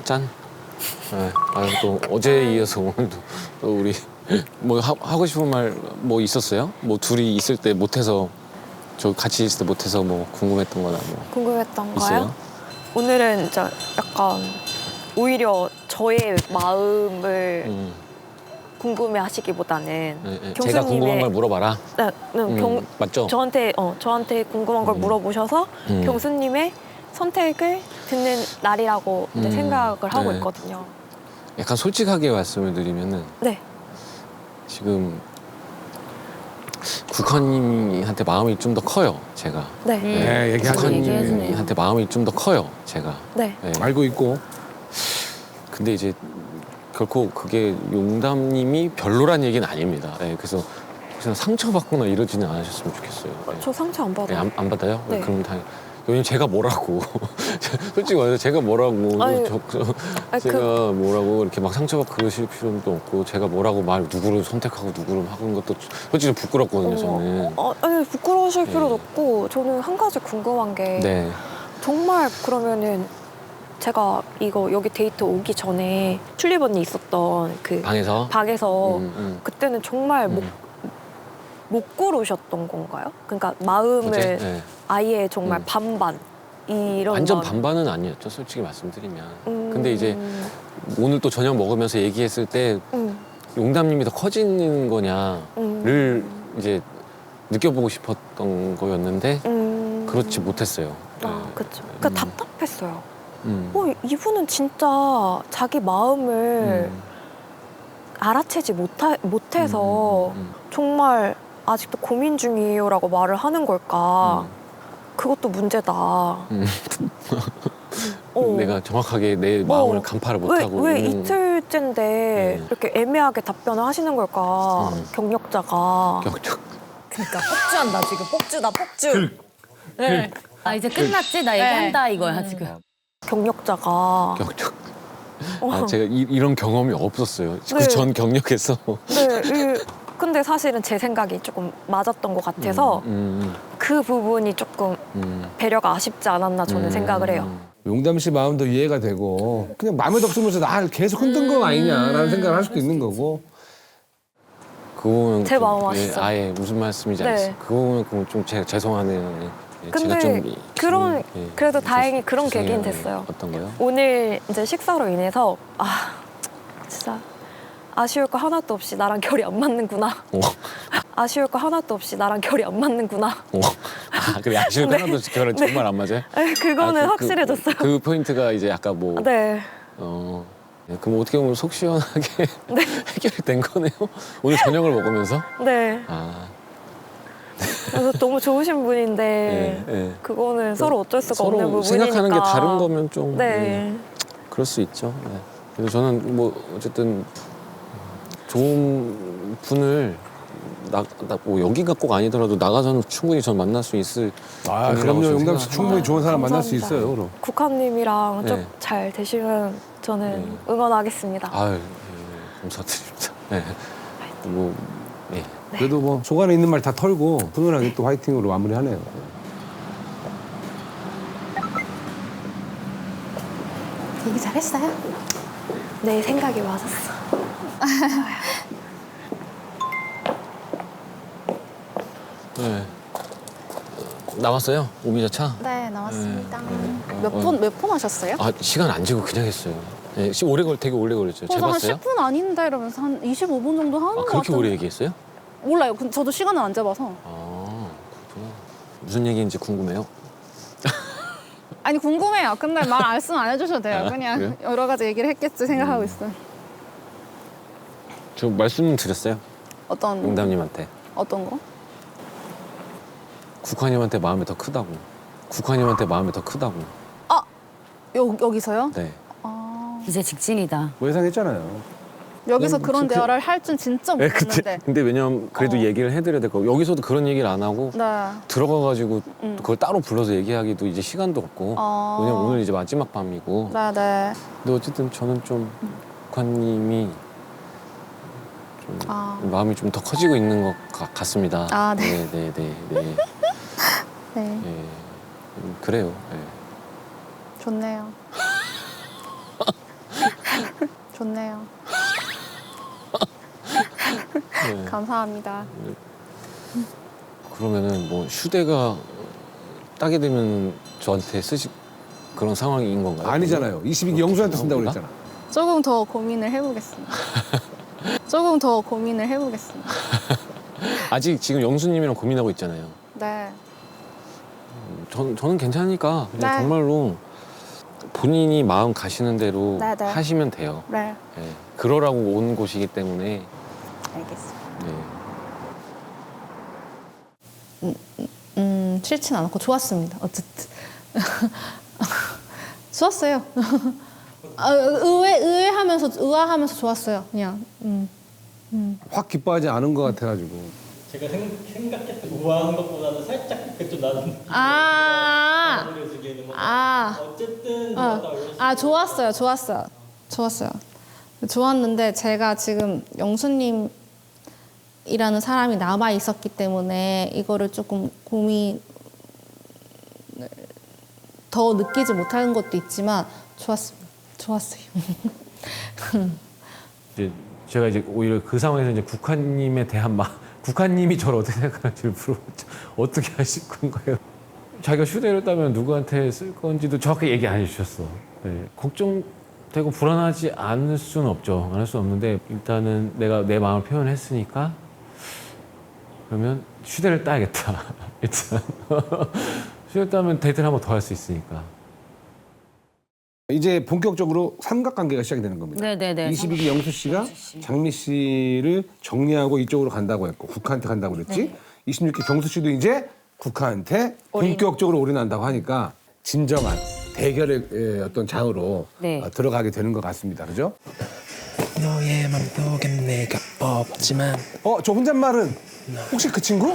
짠. 네. 아유, 또 어제에 이어서 오늘도 또 우리 뭐 하고 싶은 말 뭐 있었어요? 뭐 둘이 있을 때 못해서 저 같이 있을 때 못해서 뭐 궁금했던 거나 뭐 궁금했던 있어요? 거요? 오늘은 이제 약간 오히려 저의 마음을 궁금해하시기보다는 네, 네. 경수님의- 제가 궁금한 걸 물어봐라. 네, 맞죠? 저한테 궁금한 걸 물어보셔서 경수님의 선택을 듣는 날이라고 이제 생각을 하고 네. 있거든요. 약간 솔직하게 말씀을 드리면은 네. 지금 국화님한테 마음이 좀 더 커요, 제가. 네. 네, 얘기하죠. 국화님한테 마음이 좀 더 커요, 제가. 네. 네. 알고 있고. 근데 이제 결코 그게 용담님이 별로란 얘기는 아닙니다. 네, 그래서 혹시나 상처받거나 이러지는 않으셨으면 좋겠어요. 네. 저 상처 안 네, 받아요. 안 받아요? 네. 그럼 다 왜냐면 제가 뭐라고 솔직히 말해서 제가 뭐라고 아니, 제가 뭐라고 이렇게 막 상처받고 그러실 필요도 없고 제가 뭐라고 말 누구를 선택하고 누구를 하는 것도 솔직히 좀 부끄럽거든요, 저는. 아니 부끄러우실 네. 필요도 없고 저는 한 가지 궁금한 게 네. 정말 그러면은 제가 이거 여기 데이트 오기 전에 튤립 언니 있었던 그 방에서 방에서 그때는 정말 못 고르셨던 건가요? 그러니까 마음을 어제? 네. 아예 정말 반반 이런 완전 마음. 반반은 아니었죠, 솔직히 말씀드리면. 근데 이제 오늘 또 저녁 먹으면서 얘기했을 때 용담님이 더 커지는 거냐를 이제 느껴보고 싶었던 거였는데 그렇지 못했어요. 아, 그렇죠. 그러니까 답답했어요. 음. 이분은 진짜 자기 마음을 알아채지 못해서 정말 아직도 고민 중이에요라고 말을 하는 걸까? 그것도 문제다. 내가 정확하게 내 마음을 간파를 못하고 왜 있는 이틀째인데 이렇게 애매하게 답변을 하시는 걸까? 경력자가. 격적. 그러니까 폭주한다 지금. 폭주다 폭주. 네. 아 이제 끝났지? 나 얘기한다 이거야 지금. 경력자가. 격적. 아, 제가 이런 경험이 없었어요. 네. 그 전 경력에서. 네, 근데 사실은 제 생각이 조금 맞았던 것 같아서 그 부분이 조금 배려가 아쉽지 않았나 저는 생각을 해요. 용담 씨 마음도 이해가 되고 그냥 마음에 덮으면서 나를 계속 흔든 거 아니냐라는 생각을 할 수도 있는 거고. 그거 보면 제 좀, 마음 아시죠? 아예 무슨 말씀인지 네. 알겠어요. 그거 보면 좀 제가 죄송하네요. 예, 근데 제가 좀 그래도 다행히 그런 죄송해요. 계기는 됐어요. 어떤 거요? 오늘 이제 식사로 인해서 진짜 아쉬울 거 하나도 없이 나랑 결이 안 맞는구나. 아쉬울 거 하나도 없이 나랑 결이 안 맞는구나. 아, 그래 아쉬울 거 하나도 결혼 정말 안 맞아요? 그거는 아, 확실해졌어요. 그 포인트가 이제 아까 뭐 네. 네, 그럼 어떻게 보면 속 시원하게 해결이 된 거네요. 오늘 저녁을 먹으면서. 네. 아, 그래서 너무 좋으신 분인데 네. 그거는 서로 어쩔 수가 없는 서로 부분이니까. 생각하는 게 다른 거면 좀 네. 그럴 수 있죠. 네. 그래서 저는 뭐 어쨌든 좋은 분을 뭐 여기가 꼭 아니더라도 나가서는 충분히 전 만날 수 있을. 아, 분이라고 그럼요. 저는 용담 씨 생각합니다. 충분히 좋은 사람 만날 수 감사합니다. 있어요, 그럼. 국화님이랑 네. 좀 잘 되시면 저는 응원하겠습니다. 아유, 예, 감사드립니다. 네. 뭐, 예. 그래도 뭐 속안에 있는 말 다 털고 훈훈하게 또 화이팅으로 마무리하네요. 얘기 잘했어요? 내 생각이 맞았어. 네. 나왔어요? 오미자차? 네 나왔습니다. 네. 몇 번 하셨어요? 아, 시간 안 재고 그냥 했어요. 네, 되게 오래 걸렸죠. 그래서 한 재봤어요? 10분 아닌데 이러면서 한 25분 정도 하는 것 그렇게 같은데. 오래 얘기했어요? 몰라요. 근데 저도 시간은 안 재봐서. 아, 그렇구나. 무슨 얘기인지 궁금해요. 아니 궁금해요. 근데 말 말씀 안 해주셔도 돼요. 아, 그냥 그래요? 여러 가지 얘기를 했겠지 생각하고 있어요. 저 말씀 드렸어요. 어떤 용담님한테. 어떤 거? 국화님한테 마음이 더 크다고. 국화님한테 마음이 더 크다고. 여기서요? 네. 아, 이제 직진이다. 뭐 예상했잖아요. 여기서 그런 대화를 할 줄 진짜 네, 몰랐는데. 근데 왜냐면 그래도 어. 얘기를 해드려야 될 거. 여기서도 그런 얘기를 안 하고 네. 들어가가지고 그걸 따로 불러서 얘기하기도 이제 시간도 없고. 어. 왜냐면 오늘 이제 마지막 밤이고. 네. 근데 어쨌든 저는 좀 국화님이 좀 마음이 좀 더 커지고 있는 것 같습니다. 아, 네. 네. 네. 그래요. 네. 좋네요. 좋네요. 네. 감사합니다. 그러면은 뭐 휴대가 따게 되면 저한테 쓰실 그런 상황인 건가요? 아니잖아요. 22기 영수한테 쓴다고 그랬잖아. 조금 더 고민을 해보겠습니다. 조금 더 고민을 해보겠습니다. 아직 지금 영수님이랑 고민하고 있잖아요. 네. 저는 괜찮으니까 그냥 네. 정말로 본인이 마음 가시는 대로 네, 네. 하시면 돼요. 네. 네. 그러라고 온 곳이기 때문에. 알겠습니다. 네. 싫진 않았고 좋았습니다. 어쨌든 좋았어요. 의아하면서 좋았어요. 그냥. 확 기뻐하지 않은 것 같아가지고. 제가 생각했던 우아한 것보다는 살짝 좀 나는 보여주기에는 뭐 어쨌든 좋았어요. 좋았는데 제가 지금 영수님이라는 사람이 남아 있었기 때문에 이거를 조금 고민 더 느끼지 못하는 것도 있지만 좋았어요. 이제 제가 이제 오히려 그 상황에서 이제 국화님에 대한 국화님이 저를 어떻게 생각하는지를 물어봤죠. 어떻게 하실 건가요? 자기가 휴대를 따면 누구한테 쓸 건지도 정확히 얘기 안 해주셨어. 네. 걱정되고 불안하지 않을 수는 없죠. 안 할 수는 없는데 일단은 내가 내 마음을 표현했으니까 그러면 휴대를 따야겠다. 일단 휴대를 따면 데이트를 한 번 더 할 수 있으니까. 이제 본격적으로 삼각관계가 시작이 되는 겁니다. 네네네. 22기 영수 씨가 장미 씨를 정리하고 이쪽으로 간다고 했고 국화한테 간다고 그랬지. 26기 경수 씨도 이제 국화한테 본격적으로 올인한다고 하니까 진정한 대결의 어떤 장으로 네. 들어가게 되는 것 같습니다. 그죠? 너의 맘속엔 내가 없지만 저 혼잣말은 혹시 그 친구?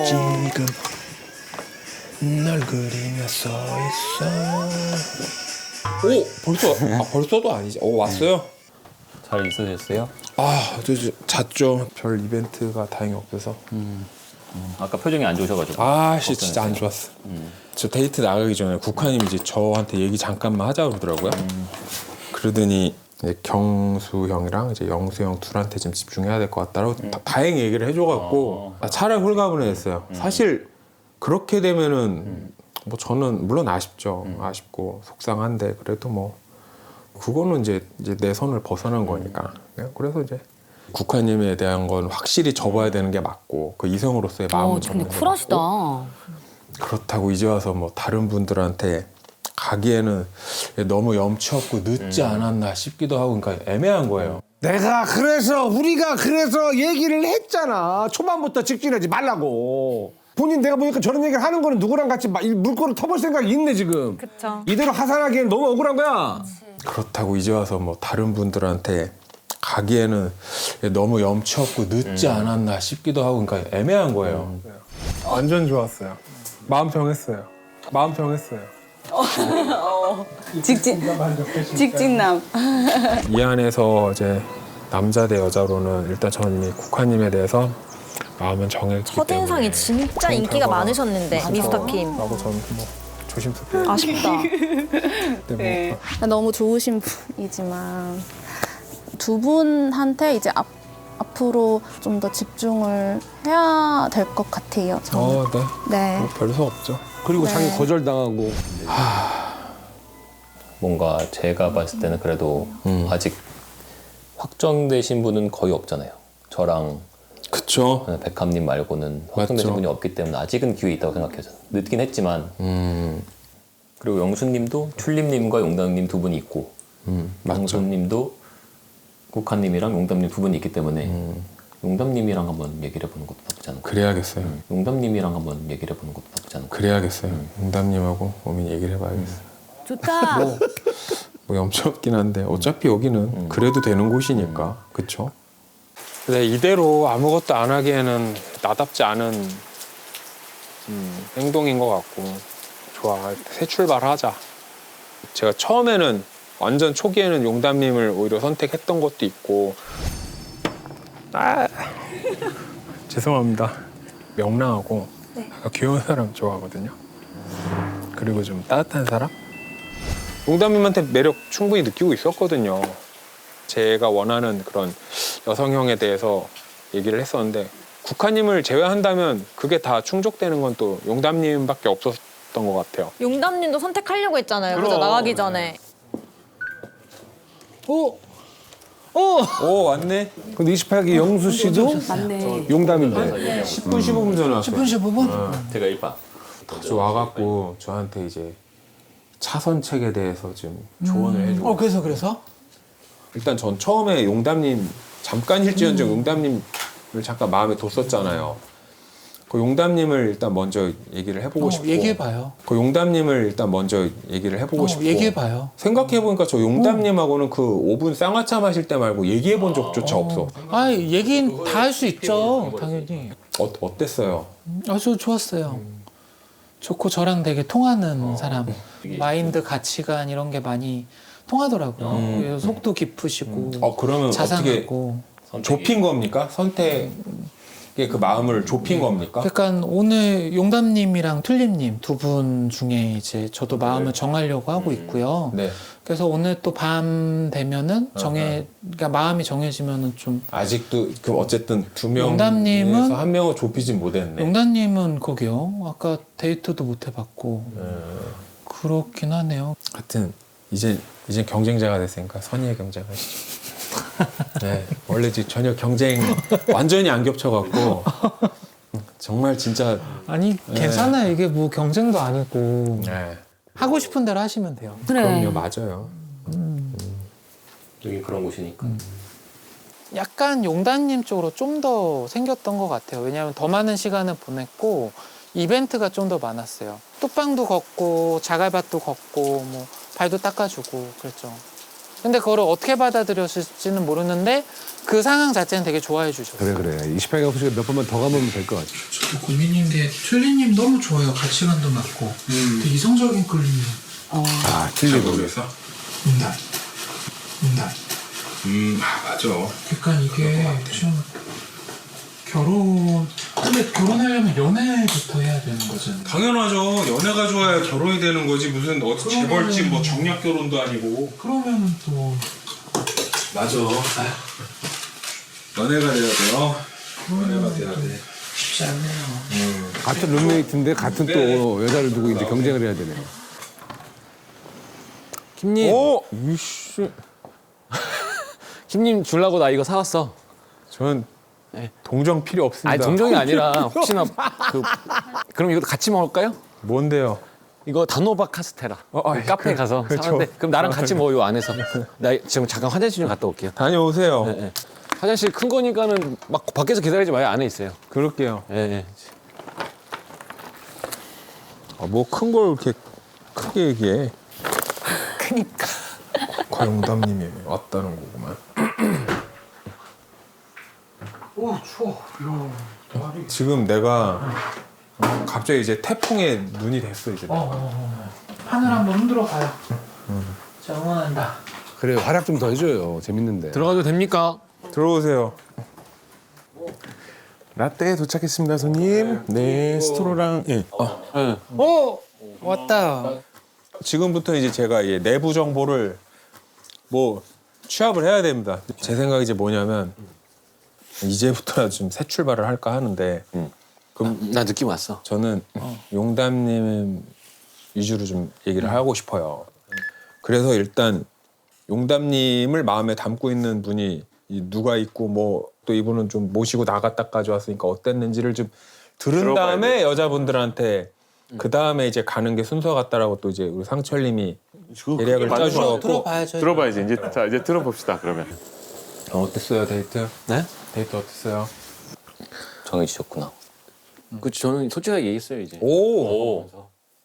지금 널 그리며 서 있어. 오 벌써도 아니지. 왔어요? 잘 있으셨어요? 저 잤죠. 별 이벤트가 다행히 없어서. 아까 표정이 안 좋으셔가지고. 진짜 안 좋았어. 저 데이트 나가기 전에 국화님이 이제 저한테 얘기 잠깐만 하자고 그러더라고요. 그러더니 이제 경수 형이랑 이제 영수 형 둘한테 좀 집중해야 될 것 같다고 다행히 얘기를 해줘갖고 차라리 홀가분했어요. 사실 그렇게 되면은 뭐 저는 물론 아쉽죠. 아쉽고 속상한데 그래도 뭐 그거는 이제 내 손을 벗어난 거니까. 그래서 이제 국화님에 대한 건 확실히 접어야 되는 게 맞고 그 이성으로서의 마음을 근데 접는 게 쿨하시다. 맞고. 그렇다고 이제 와서 뭐 다른 분들한테 가기에는 너무 염치 없고 늦지 않았나 싶기도 하고 그러니까 애매한 거예요. 우리가 그래서 얘기를 했잖아. 초반부터 직진하지 말라고. 본인 내가 보니까 저런 얘기를 하는 거는 누구랑 같이 물꼬를 터볼 생각이 있네 지금. 그쵸. 이대로 하산하기엔 너무 억울한 거야. 그렇다고 이제 와서 뭐 다른 분들한테 가기에는 너무 염치 없고 늦지 않았나 싶기도 하고 그러니까 애매한 거예요. 완전 좋았어요. 마음 정했어요. 직진남. 이 안에서 이제 남자 대 여자로는 일단 저는 이미 국화님에 대해서 마음은 정했기 때문에 첫인상이 진짜 인기가 많으셨는데 미스터 킴. 라고 저는 뭐 조심스럽게 아쉽다. 네. 뭐 너무 좋으신 분이지만 두 분한테 이제 앞으로 좀 더 집중을 해야 될 것 같아요. 저는. 네. 뭐 별수 없죠. 그리고 네. 자기 거절당하고. 뭔가 제가 봤을 때는 그래도 아직 확정되신 분은 거의 없잖아요. 저랑 그쵸. 백합님 말고는 확정되신 맞죠. 분이 없기 때문에 아직은 기회 있다고 생각해요. 저는. 늦긴 했지만. 그리고 영수님도 튤립님과 용담님 두 분이 있고 맞죠. 영수님도 국화님이랑 용담님 두 분이 있기 때문에 용담님이랑 한번 얘기를 해보는 것도 나쁘지 않고. 그래야겠어요. 용담님이랑 한번 얘기를 해보는 것도 나쁘지 않고. 그래야겠어요. 용담님하고 고민 얘기를 해봐야겠어요. 좋다. 뭐 염치 없긴 한데 어차피 여기는 그래도 되는 곳이니까. 그쵸? 근데 이대로 아무것도 안 하기에는 나답지 않은 행동인 것 같고 좋아. 새 출발하자. 제가 처음에는 완전 초기에는 용담님을 오히려 선택했던 것도 있고 죄송합니다. 명랑하고 귀여운 사람 좋아하거든요. 그리고 좀 따뜻한 사람? 용담님한테 매력 충분히 느끼고 있었거든요. 제가 원하는 그런 여성형에 대해서 얘기를 했었는데 국화님을 제외한다면 그게 다 충족되는 건 또 용담님밖에 없었던 것 같아요. 용담님도 선택하려고 했잖아요. 그죠? 나가기 전에. 오 왔네. 근데 28기 영수 씨도 용담인데. 10분 15분 전에 왔어요. 10분 15분? 제가 1박. 저 와갖고 저한테 이제 차선책에 대해서 좀 조언을 해주고. 그래서? 일단 전 처음에 용담님 잠깐일지언정 용담님을 잠깐 마음에 뒀었잖아요. 그 용담님을 일단 먼저 얘기를 해보고 싶고. 얘기해봐요. 그 용담님을 일단 먼저 얘기를 해보고 싶고. 얘기해봐요. 생각해보니까 저 용담님하고는 그 5분 쌍화차 마실 때 말고 얘기해본 적조차 없어. 아, 얘기는 다 할 수 있죠. 당연히. 어땠어요? 아주 좋았어요. 좋고 저랑 되게 통하는 사람. 마인드, 가치관 이런 게 많이 통하더라고요. 그래서 속도 깊으시고 그러면 자상하고. 어떻게 좁힌 겁니까? 선택의 그 마음을 좁힌 겁니까? 그러니까 오늘 용담님이랑 툴림님 두 분 중에 이제 저도 마음을 정하려고 하고 있고요. 네. 그래서 오늘 또 밤 되면은 그러니까 마음이 정해지면은 좀 아직도 그 어쨌든 두 명에서 용담님은 한 명을 좁히진 못했네. 용담님은 거기요. 아까 데이트도 못 해봤고 그렇긴 하네요. 하여튼 이제 경쟁자가 됐으니까 선의의 경쟁하시죠. 네, 원래 지금 전혀 경쟁 완전히 안 겹쳐갖고 정말 진짜 아니 괜찮아요. 이게 뭐 경쟁도 아니고 네. 하고 싶은 대로 하시면 돼요. 그럼요, 맞아요. 여기 그런 곳이니까. 약간 용담님 쪽으로 좀 더 생겼던 것 같아요. 왜냐하면 더 많은 시간을 보냈고 이벤트가 좀 더 많았어요. 뚝방도 걷고 자갈밭도 걷고 뭐 발도 닦아주고 그랬죠. 근데 그걸 어떻게 받아들였을지는 모르는데 그 상황 자체는 되게 좋아해 주셨어요. 그래. 28기 영수 씨가 몇 번만 더 가면 될 것 같아. 저도 고민인 게 툴리님 너무 좋아요. 가치관도 맞고 되게 이성적인 끌림이에요. 틀리고. 모르겠어? 문단. 맞아. 그러니까 이게 좀 근데 결혼하려면 연애부터 해야 되는 거잖아요. 당연하죠. 연애가 좋아야 결혼이 되는 거지 무슨 재벌집 뭐 정략 결혼도 아니고. 그러면은 또 맞아. 연애가 돼야 돼요. 연애가 돼야 돼. 쉽지 않네요. 같은 룸메이트인데 같은 또 여자를 두고 이제 경쟁을 해야 되네. 김님. 오, 이씨. 김님 주려고 나 이거 사왔어. 저는 동정 필요 없습니다. 아니 동정이 아니라 혹시나 그럼 이것도 같이 먹을까요? 뭔데요? 이거 단호박 카스테라. 아이, 카페에 가서 그렇죠. 사는데 그럼 나랑 같이 먹어요 안에서. 나 지금 잠깐 화장실 좀 갔다 올게요. 다녀오세요. 네. 화장실 큰 거니까는 막 밖에서 기다리지 마요. 안에 있어요. 그럴게요. 예. 뭐 큰 걸 이렇게 크게 얘기해. 그니까. 과용담님이 왔다는 거구만. 오 추워. 지금 내가 갑자기 이제 태풍에 눈이 됐어 이제. 하늘 한번 흔들어 봐요. 자 응원한다. 그래 활약 좀 더 해줘요. 재밌는데. 들어가도 됩니까? 들어오세요. 라떼 도착했습니다, 손님. 네, 스토로랑 예. 오 왔다. 지금부터 이제 제가 이 내부 정보를 뭐 취합을 해야 됩니다. 제 생각이 이제 뭐냐면 이제부터 좀 새 출발을 할까 하는데 그럼 나 느낌 왔어. 저는 용담님 위주로 좀 얘기를 하고 싶어요. 그래서 일단 용담님을 마음에 담고 있는 분이 누가 있고 뭐 또 이분은 좀 모시고 나갔다까지 왔으니까 어땠는지를 좀 들은 다음에 여자분들한테 그 다음에 이제 가는 게 순서 같다라고 또 이제 우리 상철님이 계략을 짜주셔갖고 들어봐야죠. 들어봐야지. 이제 들어봅시다. 그러면. 어땠어요 데이트? 네? 데이트 어땠어요? 정해지셨구나. 그치 저는 솔직하게 얘기했어요 이제. 오!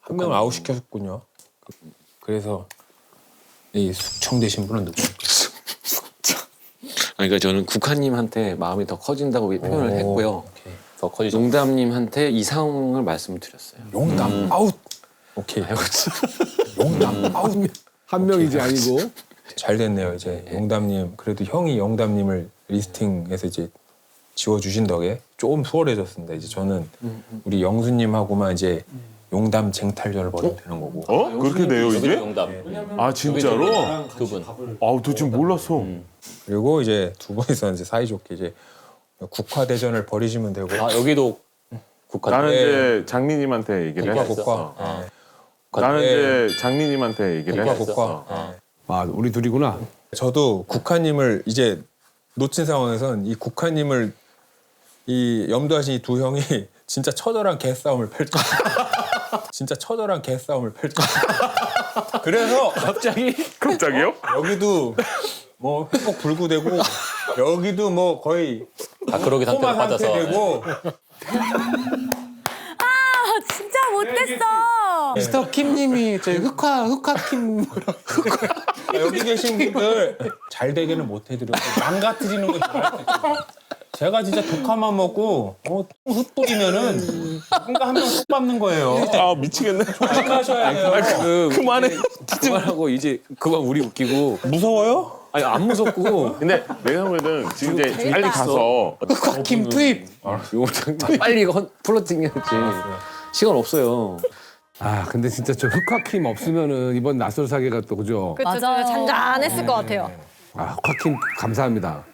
한 명 아웃시켰군요. 그래서 이 숙청되신 분은 누구예요? 그러니까 저는 국화님한테 마음이 더 커진다고 표현을 했고요. 더 커지죠. 용담님한테 이 상황을 말씀을 드렸어요. 용담 아웃! 오케이. 용담 아웃! 한 명이지 아니고. 잘 됐네요. 이제 용담님 그래도 형이 용담님을 리스팅해서 이제 지워주신 덕에 조금 수월해졌습니다. 이제 저는 우리 영수님하고만 이제 용담 쟁탈전을 벌이면 되는 거고. 그렇게 돼요 여기도 이게? 용담. 아 진짜로? 두 분. 아우 저 지금 몰랐어. 그리고 이제 두 분이서 이제 사이좋게 이제 국화 대전을 벌이시면 되고. 아 여기도 국화. 나는 이제 장미님한테 얘기를 국화 했었어. 국화. 나는 이제 장미님한테 얘기를 국화 했었어. 국화. 아, 우리 둘이구나. 저도 국화님을 이제 놓친 상황에선 이 국화님을 이 염두하신 이 두 형이 진짜 처절한 개싸움을 펼쳐. 진짜 처절한 개싸움을 펼쳐. 그래서 갑자기요? 여기도 뭐 회복 불구되고 여기도 뭐 거의 그러기 상태로 코마 빠져서. 상태 되고 아 진짜 못됐어. 미스터 킴님이 저희 흑화킴 여기 계신 분들 잘 되게는 못 해드려서 망가뜨리는 거 좋아해요. 제가 진짜 독화만 먹고 흩뿌리면은 누군가 한 명 쏙 밟는 거예요. 아 미치겠네. 조심하셔야 돼요. 그만해. 그만하고 이제 그만 우리 웃기고. 무서워요? 아니 안 무섭고. 근데 내가 보면은 지금 이제 빨리 가서 흑화킴 투입. 빨리 플로팅 해야지. 시간 없어요. 아, 근데 진짜 저 흑화킴 없으면은 이번 낯설 사계가 또 그죠? 맞아요. 잔잔했을 것 같아요. 아, 흑화킴 감사합니다.